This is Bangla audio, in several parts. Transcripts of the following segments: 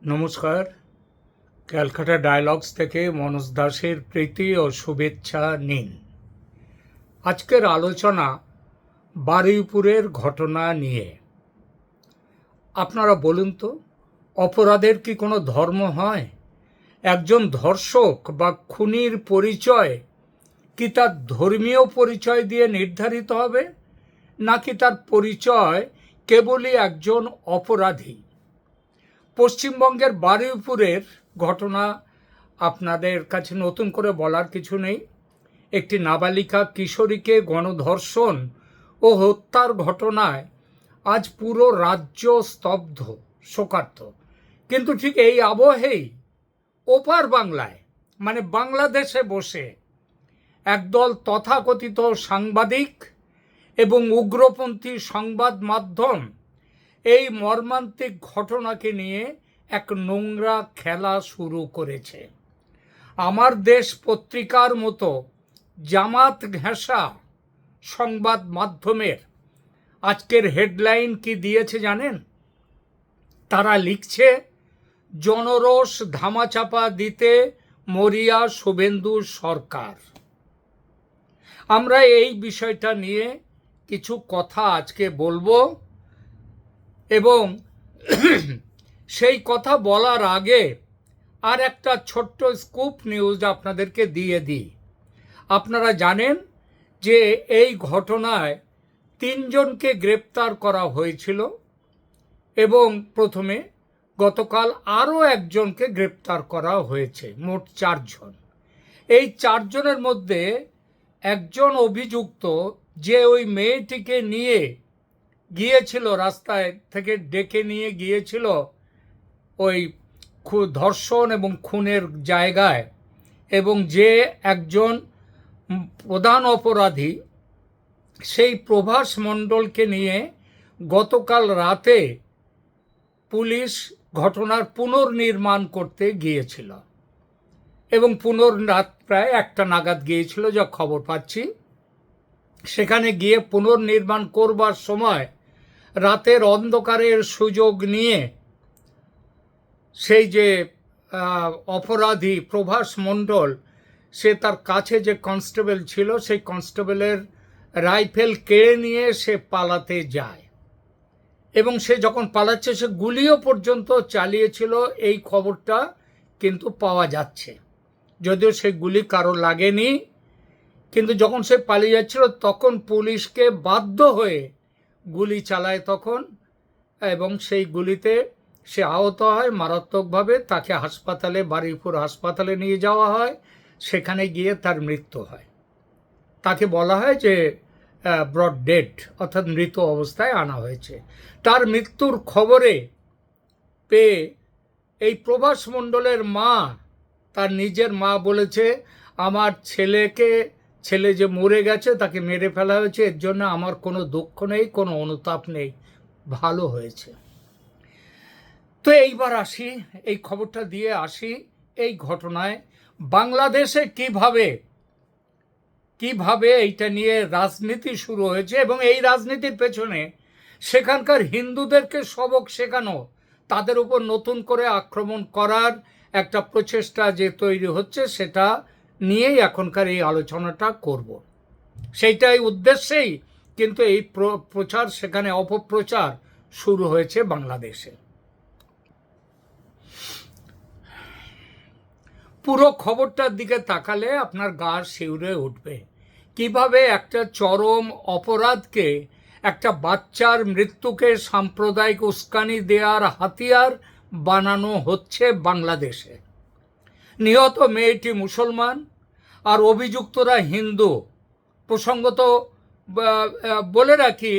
নমস্কার। ক্যালকাটা ডায়ালগস থেকে মনোজ দাসের প্রীতি ও শুভেচ্ছা নিন। আজকের আলোচনা বারুইপুরের ঘটনা নিয়ে। আপনারা বলুন তো, অপরাধের কি কোনো ধর্ম হয়? একজন ধর্ষক বা খুনির পরিচয় কি তার ধর্মীয় পরিচয় দিয়ে নির্ধারিত হবে, নাকি তার পরিচয় কেবলই একজন অপরাধী? পশ্চিমবঙ্গের বারুইপুরের ঘটনা আপনাদের কাছে নতুন করে বলার কিছু নেই। একটি নাবালিকা কিশোরীকে গণধর্ষণ ও হত্যার ঘটনায় আজ পুরো রাজ্য স্তব্ধ, শোকার্ত। কিন্তু ঠিক এই আবহেই ওপার বাংলায়, মানে বাংলাদেশে বসে একদল তথাকথিত সাংবাদিক এবং উগ্রপন্থী সংবাদ মাধ্যম এই মর্মান্তিক ঘটনাকে নিয়ে এক নোংরা খেলা শুরু করেছে। আমার দেশ পত্রিকার মতো জামাত ঘেঁষা সংবাদ মাধ্যমের আজকের হেডলাইন কি দিয়েছে জানেন? তারা লিখছে, জনরোষ ধামাচাপা দিতে মরিয়া শুভেন্দু সরকার। আমরা এই বিষয়টা নিয়ে কিছু কথা আজকে বলবো, এবং সেই কথা বলার আগে আর একটা ছোট্ট স্কুপ নিউজ আপনাদেরকে দিয়ে দিই। আপনারা জানেন যে এই ঘটনায় 3 জনকে গ্রেপ্তার করা হয়েছিল, এবং প্রথমে গতকাল আরও একজনকে গ্রেপ্তার করা হয়েছে, মোট 4 জন। এই 4 জনের মধ্যে একজন অভিযুক্ত, যে ওই মেয়েটিকে নিয়ে গিয়েছিল, রাস্তায় থেকে ডেকে নিয়ে গিয়েছিল ওই ধর্ষণ এবং খুনের জায়গায়, এবং যে একজন প্রধান অপরাধী সেই প্রভাস মণ্ডলকে নিয়ে গতকাল রাতে পুলিশ ঘটনার পুনর্নির্মাণ করতে গিয়েছিল, এবং রাত প্রায় 1টা নাগাদ গিয়েছিল যা খবর পাচ্ছি। সেখানে গিয়ে পুনর্নির্মাণ করবার সময় রাতের অন্ধকারের সুযোগ নিয়ে সেই যে অপরাধী প্রভাস মণ্ডল, সে তার কাছে যে কনস্টেবল ছিল সেই কনস্টেবলের রাইফেল কেড়ে নিয়ে সে পালাতে যায়, এবং সে যখন পালাচ্ছে সে গুলিও পর্যন্ত চালিয়েছিল। এই খবরটা কিন্তু পাওয়া যাচ্ছে, যদিও সেই গুলি কারো লাগেনি। কিন্তু যখন সে পালিয়ে যাচ্ছিল তখন পুলিশকে বাধ্য হয়ে গুলি চালায় তখন, এবং সেই গুলিতে সে আহত হয় মারাত্মকভাবে। তাকে হাসপাতালে, বারুইপুর হাসপাতালে নিয়ে যাওয়া হয়। সেখানে গিয়ে তার মৃত্যু হয়। তাকে বলা হয় যে ব্রড ডেড, অর্থাৎ মৃত অবস্থায় আনা হয়েছে। তার মৃত্যুর খবরে পেয়ে এই প্রভাস মণ্ডলের মা, তার নিজের মা বলেছে, আমার ছেলে যে মরে গেছে, তাকে মেরে ফেলা হয়েছে, এর জন্য আমার কোনো দুঃখ নেই, কোনো অনুতাপ নেই, ভালো হয়েছে। তো এইবার আসি, এই খবরটা দিয়ে আসি এই ঘটনায় বাংলাদেশে কিভাবে এইটা নিয়ে রাজনীতি শুরু হয়েছে, এবং এই রাজনীতির পেছনে সেখানকার হিন্দুদেরকে সবক শেখানো, তাদের উপর নতুন করে আক্রমণ করার একটা প্রচেষ্টা যে তৈরি হচ্ছে, সেটা নিয়েই এখনকার এই আলোচনাটা করব। সেইটাই উদ্দেশ্যেই কিন্তু এই প্রচার, সেখানে অপপ্রচার শুরু হয়েছে বাংলাদেশে। পুরো খবরটার দিকে তাকালে আপনার গা শিউরে উঠবে। কিভাবে একটা চরম অপরাধকে, একটা বাচ্চার মৃত্যুকে সাম্প্রদায়িক উস্কানি দেওয়ার হাতিয়ার বানানো হচ্ছে বাংলাদেশে। নিহত মেয়েটি মুসলমান আর অভিযুক্তরা হিন্দু। প্রসঙ্গত বলে রাখি,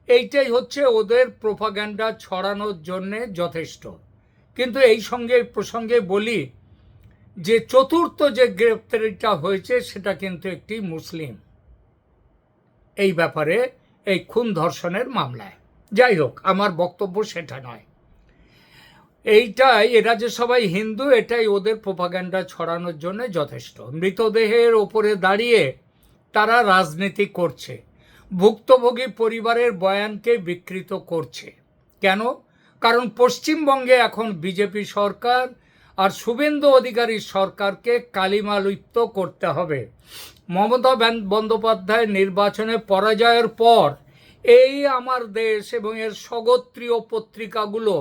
এইটাই হচ্ছে ওদের প্রোপাগ্যান্ডা ছড়ানোর জন্যে যথেষ্ট। কিন্তু এই প্রসঙ্গে বলি যে চতুর্থ যে গ্রেপ্তারিটা হয়েছে সেটা কিন্তু একটি মুসলিম, এই ব্যাপারে, এই খুন ধর্ষণের মামলায়। যাই হোক, আমার বক্তব্য সেটা নয়। এরা যে সবাই হিন্দু, এটাই ওদের প্রোপাগ্যান্ডা ছড়ানোর জন্য যথেষ্ট। মৃতদেহের ওপরে দাঁড়িয়ে তারা রাজনীতি করছে, ভুক্তভোগী পরিবারের বয়ানকে বিকৃত করছে। কেন? কারণ পশ্চিমবঙ্গে এখন বিজেপি সরকার আর শুভেন্দু অধিকারীর সরকারকে কালিমালিপ্ত করতে হবে। মমতা বন্দ্যোপাধ্যায়ের নির্বাচনে পরাজয়ের পর এই আমার দেশ এবং এর স্বগোত্রীয় পত্রিকাগুলো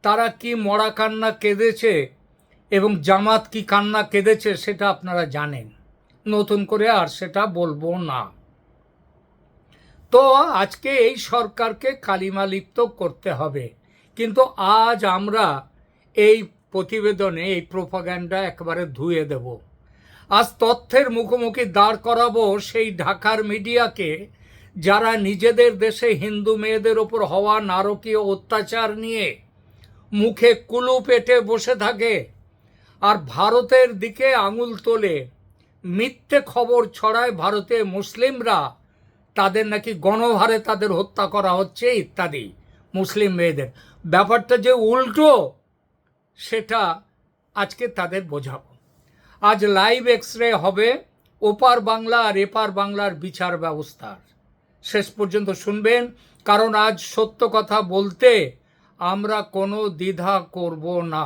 তারা কি মরা কান্না কেঁদেছে এবং জামাত কি কান্না কেঁদেছে সেটা আপনারা জানেন, নতুন করে আর সেটা বলবো না। তো আজকে এই সরকারকে কালিমালিপ্ত করতে হবে, কিন্তু আজ আমরা এই প্রতিবেদনে এই প্রোপাগ্যান্ডা একেবারে ধুয়ে দেব। আজ তথ্যের মুখোমুখি দাঁড় করাবো সেই ঢাকার মিডিয়াকে, যারা নিজেদের দেশে হিন্দু মেয়েদের ওপর হওয়া নারকীয় অত্যাচার নিয়ে মুখে কুলু পেটে বসে থাকে আর ভারতের দিকে আঙুল তোলে, মিথ্যে খবর ছড়ায় ভারতে মুসলিমরা তাদের নাকি গণহারে তাদের হত্যা করা হচ্ছে ইত্যাদি, মুসলিম মেয়েদের। ব্যাপারটা যে উল্টো সেটা আজকে তাদের বোঝাবো। আজ লাইভ এক্সরে হবে ওপার বাংলা আর এপার বাংলার বিচার ব্যবস্থার। শেষ পর্যন্ত শুনবেন, কারণ আজ সত্য কথা বলতে আমরা কোনো দ্বিধা করব না।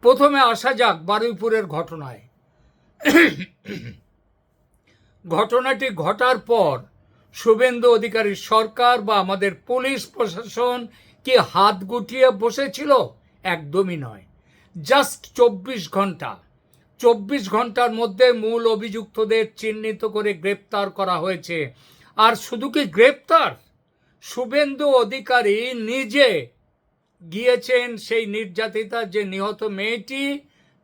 প্রথমে আসা যাক বারুইপুরের ঘটনায়। ঘটনাটি ঘটার পর শুভেন্দু অধিকারীর সরকার বা আমাদের পুলিশ প্রশাসন কি হাত গুটিয়ে বসেছিল? একদমই নয়। জাস্ট 24 ঘন্টার মধ্যে মূল অভিযুক্তদের চিহ্নিত করে গ্রেপ্তার করা হয়েছে। আর শুধু কি গ্রেপ্তার, শুভেন্দু অধিকারী নিজে গিয়েছেন সেই নির্যাতিতা যে নিহত মেয়েটি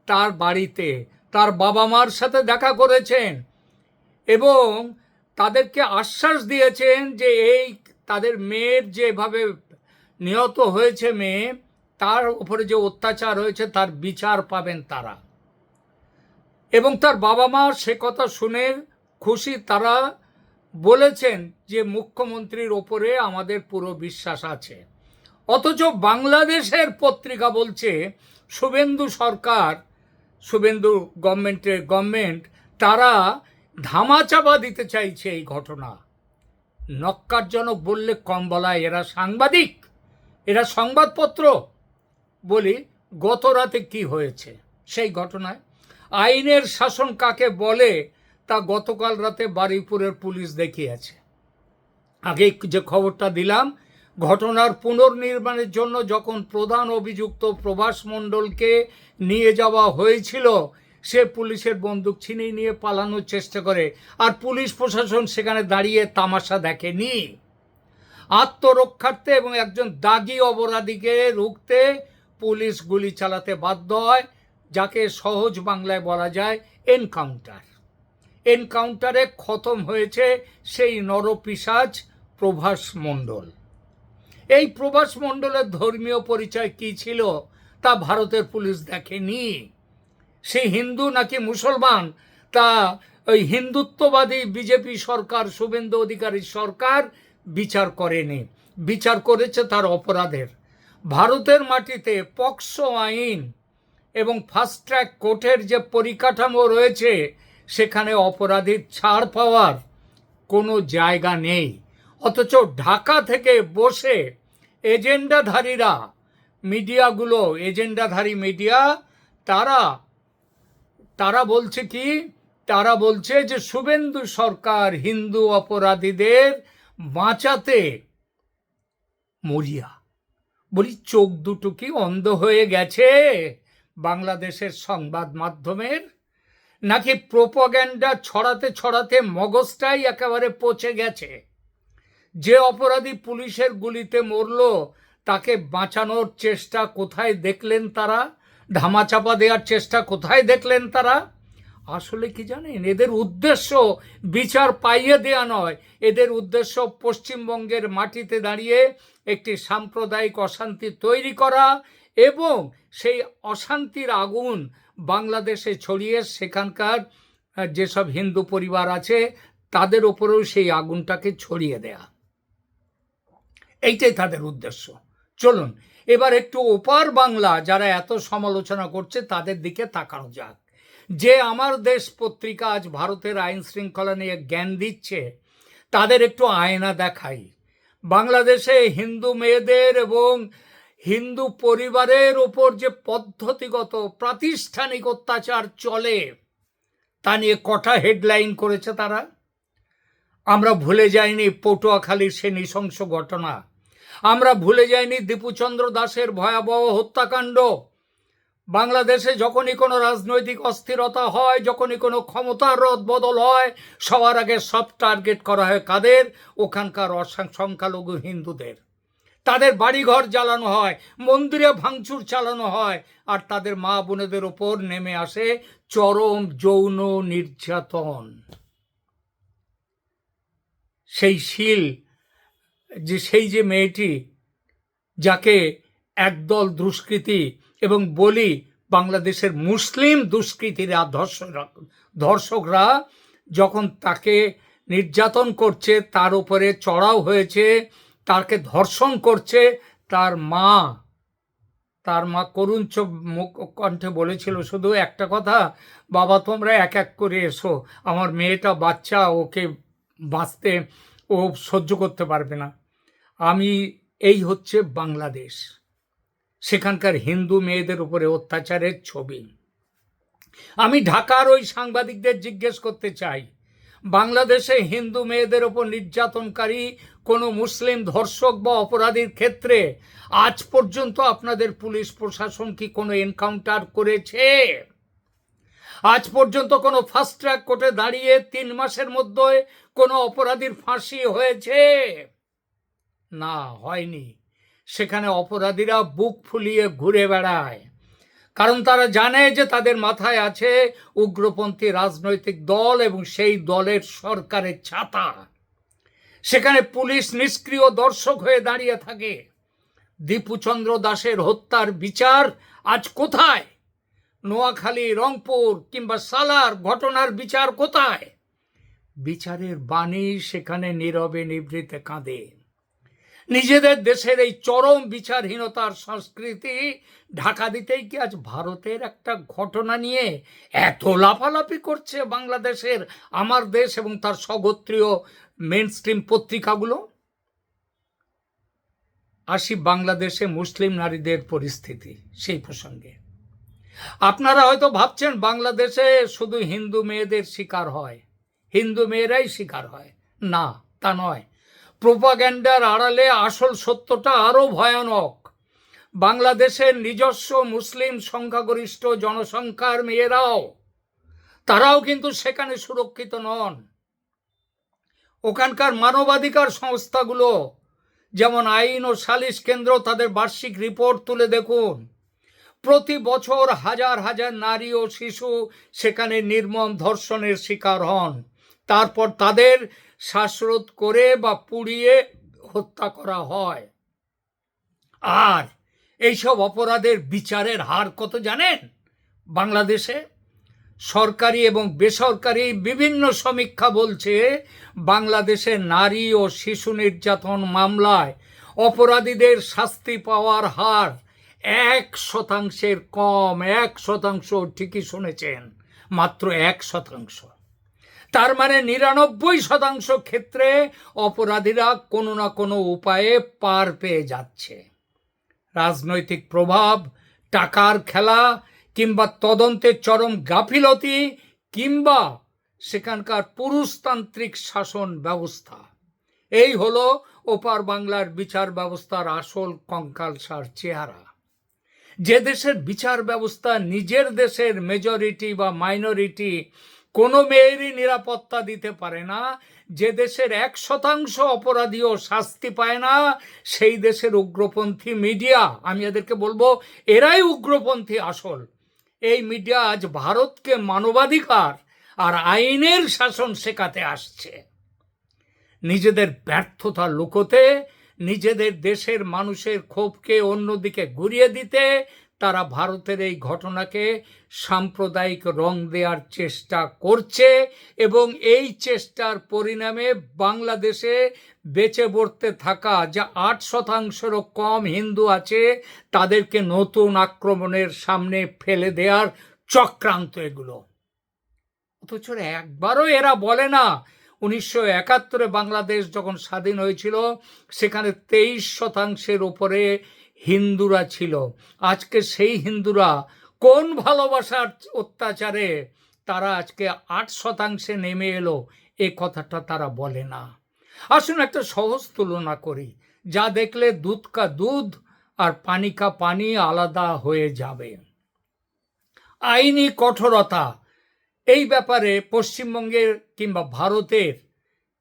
তার বাড়িতে, তার বাবা মার সাথে দেখা করেছেন এবং তাদেরকে আশ্বাস দিয়েছেন যে এই তাদের মেয়ের যেভাবে নিহত হয়েছে মেয়ে, তার উপরে যে অত্যাচার হয়েছে তার বিচার পাবেন তারা। এবং তার বাবা মা সে কথা শুনে খুশি, তারা বলেছেন যে মুখ্যমন্ত্রীর ওপরে আমাদের পুরো বিশ্বাস আছে। অথচ বাংলাদেশের পত্রিকা বলছে শুভেন্দু সরকার, শুভেন্দু গভর্নমেন্ট তারা ধামাচাপা দিতে চাইছে এই ঘটনা। নক্কারজনক বললে কম বলা, এরা সাংবাদিক, এরা সংবাদপত্র। বলি গত রাতে কি হয়েছে সেই ঘটনায়। আইনের শাসন কাকে বলে তা গতকাল রাতে বারুইপুরের পুলিশ দেখিয়েছে। আগে যে খবরটা দিলাম, ঘটনার পুনর্নির্মাণের জন্য যখন প্রধান অভিযুক্ত প্রভাস মণ্ডলকে নিয়ে যাওয়া হয়েছিল, সে পুলিশের বন্দুক ছিনিয়ে নিয়ে পালানোর চেষ্টা করে, আর পুলিশ প্রশাসন সেখানে দাঁড়িয়ে তামাশা দেখেনি। আত্মরক্ষার্থে এবং একজন দাগী অপরাধীকে রুখতে পুলিশ গুলি চালাতে বাধ্য হয়, যাকে সহজ বাংলায় বলা যায় এনকাউন্টার। এনকাউন্টারে খতম হয়েছে সেই নরপিশাচ প্রভাস মণ্ডল। এই প্রভাস মণ্ডলের ধর্মীয় পরিচয় কি ছিল তা ভারতের পুলিশ দেখেনি। সে হিন্দু নাকি মুসলমান তা ওই হিন্দুত্ববাদী বিজেপি সরকার, শুভেন্দু অধিকারীর সরকার বিচার করেনি, বিচার করেছে তার অপরাধের। ভারতের মাটিতে পক্সো আইন এবং ফাস্ট ট্র্যাক কোর্টের যে পরিকাঠামো রয়েছে সেখানে অপরাধীর ছাড় পাওয়ার কোনো জায়গা নেই। অথচ ঢাকা থেকে বসে এজেন্ডাধারীরা, মিডিয়াগুলো, এজেন্ডাধারী মিডিয়া, তারা বলছে কি, তারা বলছে যে শুভেন্দু সরকার হিন্দু অপরাধীদের বাঁচাতে মরিয়া। বলি চোখ দুটো কি অন্ধ হয়ে গেছে বাংলাদেশের সংবাদ মাধ্যমের? নাকি প্রোপাগ্যান্ডা ছড়াতে ছড়াতে মগজটাই একেবারে পচে গেছে? যে অপরাধী পুলিশের গুলিতে মরল তাকে বাঁচানোর চেষ্টা কোথায় দেখলেন তারা? ধামাচাপা দেওয়ার চেষ্টা কোথায় দেখলেন তারা? আসলে কি জানেন, এদের উদ্দেশ্য বিচার পাইয়ে দেয়া নয়, এদের উদ্দেশ্য পশ্চিমবঙ্গের মাটিতে দাঁড়িয়ে একটি সাম্প্রদায়িক অশান্তি তৈরি করা এবং সেই অশান্তির আগুন বাংলাদেশে ছড়িয়ে সেখানকার যেসব হিন্দু পরিবার আছে তাদের ওপরেও সেই আগুনটাকে ছড়িয়ে দেয়া। এইটাই তাদের উদ্দেশ্য। চলুন এবার একটু ওপার বাংলা যারা এত সমালোচনা করছে তাদের দিকে তাকানো যাক। যে আমার দেশ পত্রিকা আজ ভারতের আইন শৃঙ্খলা নিয়ে জ্ঞান দিচ্ছে, তাদের একটু আয়না দেখাই। বাংলাদেশে হিন্দু মেয়েদের এবং হিন্দু পরিবারের ওপর যে পদ্ধতিগত প্রাতিষ্ঠানিক অত্যাচার চলে তা নিয়ে কটা হেডলাইন করেছে তারা। আমরা ভুলে যাইনি পটুয়াখালীর সে নৃশংস ঘটনা, আমরা ভুলে যাইনি দীপুচন্দ্র দাসের ভয়াবহ হত্যাকাণ্ড। বাংলাদেশে যখনই কোনো রাজনৈতিক অস্থিরতা হয়, যখনই কোনো ক্ষমতার রদবদল হয়, সবার আগে সব টার্গেট করা হয় কাদের? ওখানকার সংখ্যালঘু হিন্দুদের। তাদের বাড়িঘর জ্বালানো হয়, মন্দিরে ভাঙচুর চালানো হয়, আর তাদের মা বোনেদের ওপর নেমে আসে চরম যৌন নির্যাতন। সেই যে মেয়েটি, যাকে একদল দুষ্কৃতী এবং বলি বাংলাদেশের মুসলিম দুষ্কৃতীরা ধর্ষকরা যখন তাকে নির্যাতন করছে, তার উপরে চড়াও হয়েছে, তাকে ধর্ষণ করছে, তার মা করুণ কণ্ঠে বলেছিল শুধু একটা কথা, বাবা তোমরা এক এক করে এসো, আমার মেয়েটা বাচ্চা, ওকে বাঁচতে ও সহ্য করতে পারবে না। এই হচ্ছে বাংলাদেশ, সেখানকার হিন্দু মেয়েদের উপরে অত্যাচারের ছবি। আমি ঢাকার ওই সাংবাদিকদের জিজ্ঞেস করতে চাই, বাংলাদেশে হিন্দু মেয়েদের ওপর নির্যাতনকারী কোনো মুসলিম ধর্ষক বা অপরাধীর ক্ষেত্রে আজ পর্যন্ত আপনাদের পুলিশ প্রশাসন কি কোনো এনকাউন্টার করেছে? আজ পর্যন্ত কোনো ফাস্ট ট্র্যাক কোর্টে দাঁড়িয়ে 3 মাসের মধ্যে কোনো অপরাধীর ফাঁসি হয়েছে? না, হয়নি। সেখানে অপরাধীরা বুক ফুলিয়ে ঘুরে বেড়ায়, কারণ তারা জানে যে তাদের মাথায় আছে উগ্রপন্থী রাজনৈতিক দল এবং সেই দলের সরকারের ছাতা। সেখানে পুলিশ নিষ্ক্রিয় দর্শক হয়ে দাঁড়িয়ে থাকে। দীপুচন্দ্র দাসের হত্যার বিচার আজ কোথায়? নোয়াখালী, রংপুর কিংবা সালার ঘটনার বিচার কোথায়? বিচারের বাণী সেখানে নীরবে নিভৃতে কাঁদে। নিজেদের দেশের এই চরম বিচারহীনতার সংস্কৃতি ঢাকা দিতেই কি আজ ভারতের একটা ঘটনা নিয়ে এত লাফালাফি করছে বাংলাদেশের আমার দেশ এবং তার স্বগোত্রীয় মেনস্ট্রিম পত্রিকাগুলো? আসি বাংলাদেশে মুসলিম নারীদের পরিস্থিতি, সেই প্রসঙ্গে। আপনারা হয়তো ভাবছেন বাংলাদেশে শুধু হিন্দু মেয়েদের শিকার হয়, হিন্দু মেয়েরাই শিকার হয়। না, তা নয়। প্রোপাগ্যান্ডার আড়ালে আসল সত্যটা আরো ভয়ানক। বাংলাদেশের নিজস্ব মুসলিম সংখ্যাগরিষ্ঠ জনসংখ্যার তারাও কিন্তু সেখানে সুরক্ষিত নন। ওখানকার মানবাধিকার সংস্থাগুলো যেমন আইন ও সালিশ কেন্দ্র, তাদের বার্ষিক রিপোর্ট তুলে দেখুন, প্রতি বছর হাজার হাজার নারী ও শিশু সেখানে নির্মম ধর্ষণের শিকার হন। তারপর তাদের শ্বাসরোধ করে বা পুড়িয়ে হত্যা করা হয়। আর এইসব অপরাধের বিচারের হার কত জানেন? বাংলাদেশে সরকারি এবং বেসরকারি বিভিন্ন সমীক্ষা বলছে বাংলাদেশে নারী ও শিশু নির্যাতন মামলায় অপরাধীদের শাস্তি পাওয়ার হার 1% কম। 1%, ঠিকই শুনেছেন, মাত্র 1%। তার মানে 99% ক্ষেত্রে অপরাধীরা কোনো না কোনো উপায়ে পার পেয়ে যাচ্ছে। রাজনৈতিক প্রভাব, টাকার খেলা কিংবা তদন্তের চরম গাফিলতি কিংবা সেখানকার পুরুষতান্ত্রিক শাসন ব্যবস্থা, এই হলো ওপার বাংলার বিচার ব্যবস্থার আসল কঙ্কালসার চেহারা। যে দেশের বিচার ব্যবস্থা নিজের দেশের মেজরিটি বা মাইনরিটি কোনো মেয়েরই নিরাপত্তা দিতে পারে না, যে দেশের 1% অপরাধীও শাস্তি পায় না, সেই দেশের উগ্রপন্থী মিডিয়া, আমি এদেরকে বলবো এরাই উগ্রপন্থী আসল। এই মিডিয়া আজ ভারতকে মানবাধিকার আর আইনের শাসন শেখাতে আসছে। নিজেদের ব্যর্থতা লুকোতে, নিজেদের দেশের মানুষের ক্ষোভকে অন্যদিকে ঘুরিয়ে দিতে তারা ভারতের এই ঘটনাকে সাম্প্রদায়িক রং দেওয়ার চেষ্টা করছে এবং এই চেষ্টার পরিণামে বাংলাদেশে বেঁচে পড়তে থাকা যা 8%-রও কম হিন্দু আছে তাদেরকে নতুন আক্রমণের সামনে ফেলে দেওয়ার চক্রান্ত এগুলো। অথচ একবারও এরা বলে না 1971 বাংলাদেশ যখন স্বাধীন হয়েছিল সেখানে 23% উপরে হিন্দুরা ছিল। আজকে সেই হিন্দুরা কোন ভালোবাসার অত্যাচারে তারা আজকে 8% নেমে এলো, এই কথাটা তারা বলে না। আসুন একটা সহজ তুলনা করি, যা দেখলে দুধ কা দুধ আর পানি কা পানি আলাদা হয়ে যাবে। আইনি কঠোরতা, এই ব্যাপারে পশ্চিমবঙ্গের কিংবা ভারতের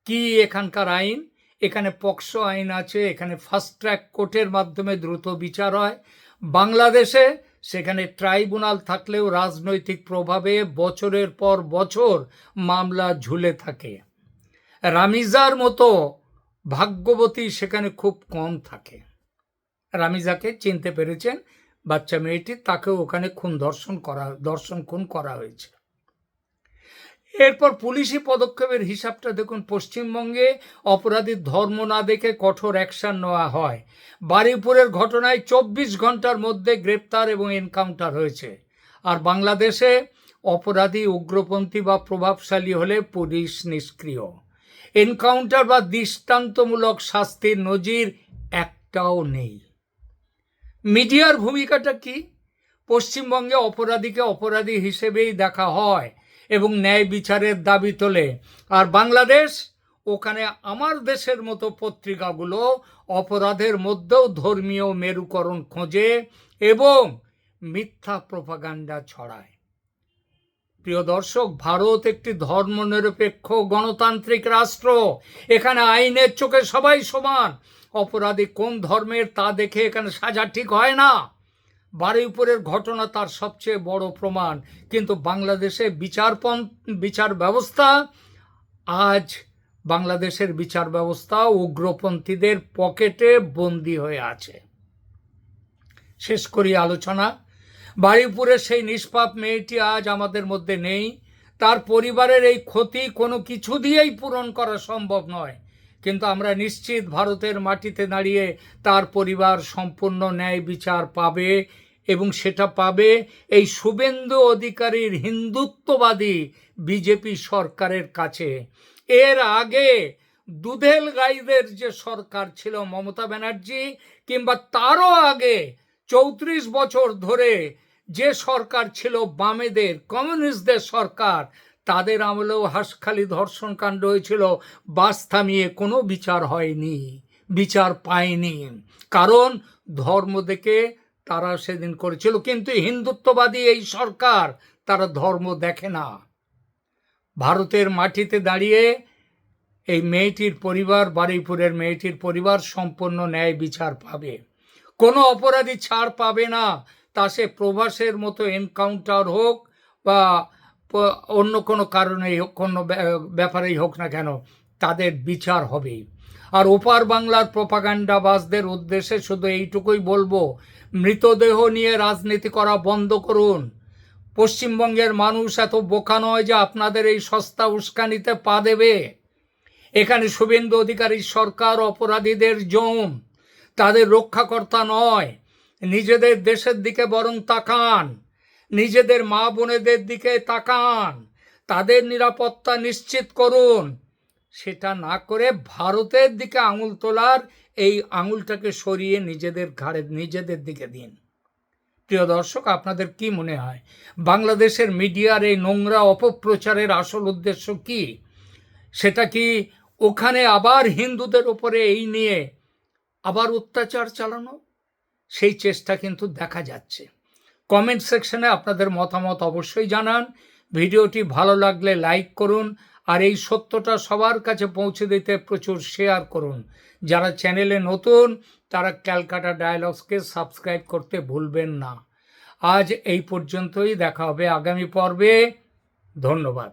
কি এখানকার আইন? এখানে পক্সো আইন আছে, এখানে ফাস্ট ট্র্যাক কোর্টের মাধ্যমে দ্রুত বিচার হয়। বাংলাদেশে সেখানে ট্রাইব্যুনাল থাকলেও রাজনৈতিক প্রভাবে বছরের পর বছর মামলা ঝুলে থাকে। রামিজার মতো ভাগ্যবতী সেখানে খুব কম থাকে। রামিজাকে চিনতে পেরেছেন, বাচ্চা মেয়েটি, তাকেও ওখানে দর্শন খুন করা হয়েছে। এরপর পুলিশি পদক্ষেপের হিসাবটা দেখুন। পশ্চিমবঙ্গে অপরাধীর ধর্ম না দেখে কঠোর অ্যাকশন নেওয়া হয়। বারুইপুরের ঘটনায় 24 ঘন্টার মধ্যে গ্রেপ্তার এবং এনকাউন্টার হয়েছে। আর বাংলাদেশে অপরাধী উগ্রপন্থী বা প্রভাবশালী হলে পুলিশ নিষ্ক্রিয়। এনকাউন্টার বা দৃষ্টান্তমূলক শাস্তির নজির একটাও নেই। মিডিয়ার ভূমিকাটা কি? পশ্চিমবঙ্গে অপরাধীকে অপরাধী হিসেবেই দেখা হয় এবং ন্যায় বিচারের দাবি তোলে। আর বাংলাদেশ, ওখানে আমার দেশের মতো পত্রিকাগুলো অপরাধের মধ্যেও ধর্মীয় মেরুকরণ খোঁজে এবং মিথ্যা প্রোপাগান্ডা ছড়ায়। প্রিয় দর্শক, ভারত একটি ধর্মনিরপেক্ষ গণতান্ত্রিক রাষ্ট্র। এখানে আইনের চোখে সবাই সমান। অপরাধী কোন ধর্মের তা দেখে এখানে সাজা ঠিক হয় না। বারুইপুরের ঘটনা তার সবচেয়ে বড় প্রমাণ। কিন্তু বাংলাদেশে বিচার ব্যবস্থা, আজ বাংলাদেশের বিচার ব্যবস্থা উগ্রপন্থীদের পকেটে বন্দী হয়ে আছে। শেষ করি আলোচনা। বারুইপুরের সেই নিষ্পাপ মেয়েটি আজ আমাদের মধ্যে নেই। তার পরিবারের এই ক্ষতি কোনো কিছু দিয়েই পূরণ করা সম্ভব নয়। কিন্তু আমরা নিশ্চিত ভারতের মাটিতে দাঁড়িয়ে তার পরিবার সম্পূর্ণ ন্যায় বিচার পাবে, এবং সেটা পাবে এই শুভেন্দু অধিকারীর হিন্দুত্ববাদী বিজেপি সরকারের কাছে। এর আগে দুধেল গাইদের যে সরকার ছিল মমতা ব্যানার্জি, কিংবা তারও আগে 34 বছর ধরে যে সরকার ছিল বামেদের, কমিউনিস্টদের সরকার, তাদের আমলেও হাঁসখালি ধর্ষণ কাণ্ড হয়েছিল। বাস থামিয়ে কোনো বিচার হয়নি, বিচার পায়নি। কারণ ধর্ম দেখে তারা সেদিন করেছিল। কিন্তু হিন্দুত্ববাদী এই সরকার, তারা ধর্ম দেখে না। ভারতের মাটিতে দাঁড়িয়ে এই মেয়েটির পরিবার, বারুইপুরের মেয়েটির পরিবার সম্পূর্ণ ন্যায় বিচার পাবে। কোনো অপরাধী ছাড় পাবে না। তা সে প্রভাসের মতো এনকাউন্টার হোক বা অন্য কোনো কারণেই হোক, কোনো ব্যাপারেই হোক না কেন, তাদের বিচার হবেই। আর ওপার বাংলার প্রোপাগান্ডাবাজদের উদ্দেশ্যে শুধু এইটুকুই বলবো, মৃতদেহ নিয়ে রাজনীতি করা বন্ধ করুন। পশ্চিমবঙ্গের মানুষ এত বোকা নয় যে আপনাদের এই সস্তা উস্কানিতে পা দেবে। এখানে শুভেন্দু অধিকারীর সরকার অপরাধীদের জম, তাদের রক্ষাকর্তা নয়। নিজেদের দেশের দিকে বরং তাকান, নিজেদের মা বোনেদের দিকে তাকান, তাদের নিরাপত্তা নিশ্চিত করুন। সেটা না করে ভারতের দিকে আঙুল তোলার এই আঙুলটাকে সরিয়ে নিজেদের দিকে দিন। প্রিয় দর্শক, আপনাদের কি মনে হয় বাংলাদেশের মিডিয়ার এই নোংরা অপপ্রচারের আসল উদ্দেশ্য কি? সেটা কি ওখানে আবার হিন্দুদের উপরে এই নিয়ে আবার অত্যাচার চালানো? সেই চেষ্টা কিন্তু দেখা যাচ্ছে। কমেন্ট সেকশনে আপনাদের মতামত অবশ্যই জানান। ভিডিওটি ভালো লাগলে লাইক করুন, আর এই সত্যটা সবার কাছে পৌঁছে দিতে প্রচুর শেয়ার করুন। যারা চ্যানেলে নতুন, তারা ক্যালকাটা ডায়ালগসকে সাবস্ক্রাইব করতে ভুলবেন না। আজ এই পর্যন্তই, দেখা হবে আগামী পর্বে। ধন্যবাদ।